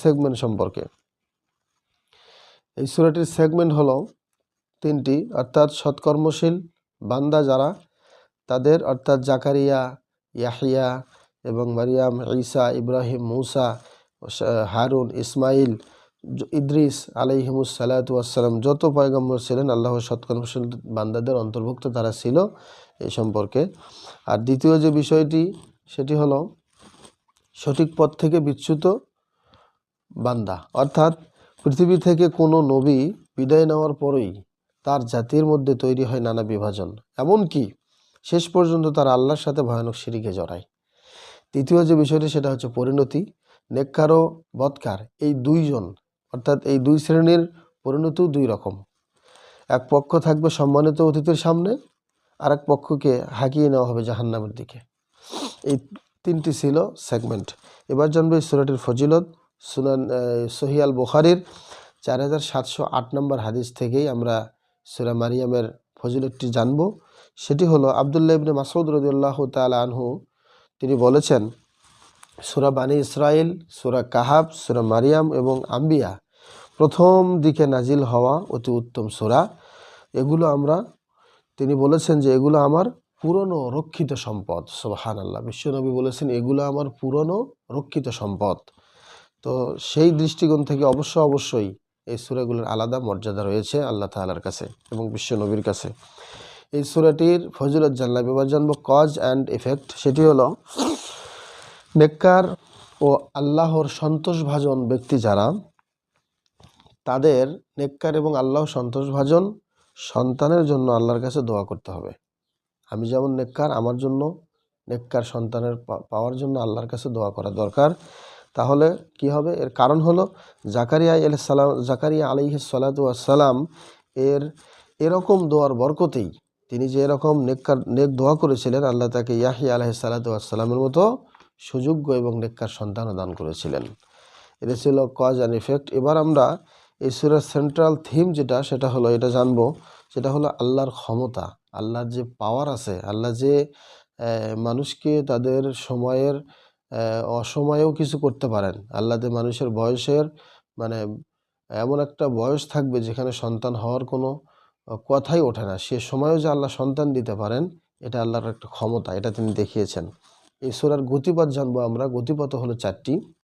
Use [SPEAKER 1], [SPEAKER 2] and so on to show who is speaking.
[SPEAKER 1] Segment সম্পর্কে। এই সূরাটির segment হলো 3টি, অর্থাৎ সৎকর্মশীল বান্দা যারা তাদের, অর্থাৎ জাকারিয়া, ইয়াহিয়া এবং মারিয়াম, ঈসা, ইব্রাহিম, মূসা, হারুন, ইসমাইল, ইদ্রিস আলাইহিমুস সালাতু ওয়াসসালাম, যত পয়গম্বর ছিলেন আল্লাহর সৎকর্মশীল বান্দাদের অন্তর্ভুক্ত তারা ছিল এই সম্পর্কে। আর দ্বিতীয় যে বিষয়টি সেটি হলো সঠিক পথ থেকে বিচ্যুত বান্দা, অর্থাৎ পৃথিবী থেকে কোনো নবী বিদায় নেওয়ার পরেই তার জাতির মধ্যে তৈরি হয় নানা বিভাজন, এমনকি শেষ পর্যন্ত তারা আল্লাহর সাথে ভয়ানক শিরকে জড়ায়। তৃতীয় যে বিষয়টি সেটা হচ্ছে পরিণতি। নেককার ও বদকার এই দুইজন, অর্থাৎ এই দুই শ্রেণীর পরিণতিও দুই রকম। এক পক্ষ থাকবে সম্মানিত অতিথির সামনে, আর এক পক্ষকে হাঁকিয়ে নেওয়া হবে জাহান্নামের দিকে। এই 3টি ছিল সেগমেন্ট। এবার জানবে সূরাটির ফজিলত। সহিহ আল বুখারীর 4708 নম্বর হাদিস থেকেই আমরা সূরা মারিয়ামের ফজিলতটি জানব। সেটি হলো আব্দুল্লাহ ইবনে মাসউদ রাদিয়াল্লাহু তাআলা আনহু, তিনি বলেছেন, সূরা বানী ইসরাইল, সূরা কাহাব, সূরা মারিয়াম এবং আম্বিয়া প্রথম দিকে নাজিল হওয়া অতি উত্তম সূরা। তিনি বলেছেন যে এগুলো আমার পুরনো রক্ষিত সম্পদ। সুবহানাল্লাহ, বিশ্বনবী বলেছেন এগুলো আমার পুরনো রক্ষিত সম্পদ। তো সেই দৃষ্টিকোণ থেকে অবশ্যই এই সূরাগুলোর আলাদা মর্যাদা রয়েছে আল্লাহ তাআলার কাছে এবং বিশ্বনবীর কাছে। এই সূরাটির ফজিলত জানলাম। এবার জানবো কজ অ্যান্ড এফেক্ট। সেটি হলো নেককার ও আল্লাহর সন্তোষভাজন ব্যক্তি যারা, তাদের নেককার এবং আল্লাহ সন্তোষভাজন সন্তানের জন্য আল্লাহর কাছে দোয়া করতে হবে। আমি যেমন নেককার, আমার জন্য নেককার সন্তানের পাওয়ার জন্য আল্লাহর কাছে দোয়া করা দরকার। তাহলে কি হবে? এর কারণ হলো জাকারিয়া আলাইহিস সালাতু ওয়াসসালাম এরকম দোয়ার বরকতেই, তিনি যে এরকম নেক দোয়া করেছিলেন, আল্লাহ তাকে ইয়াহিয়া আলাইহিস সালাতু ওয়াসসালামের মতো সুযোগ্য এবং নেককার সন্তানও দান করেছিলেন। এটা ছিল কজ অ্যান্ড ইফেক্ট। এবার আমরা এই সূরার সেন্ট্রাল থিম সেটা হলো, এটা জানবো, সেটা হলো আল্লাহর ক্ষমতা, আল্লাহর যে পাওয়ার আছে, আল্লাহ যে মানুষকে তাদের সময়ের অসময়েও কিছু করতে পারেন। আল্লাহ যে মানুষের বয়সের এমন একটা বয়স থাকবে যেখানে সন্তান হওয়ার কোনো কথাই ওঠে না, সে সময়ও যে আল্লাহ সন্তান দিতে পারেন, এটা আল্লাহর একটা ক্ষমতা, এটা তিনি দেখিয়েছেন। এই সূরার গতিপথ জানবো আমরা। গতিপথ হলো 4টি।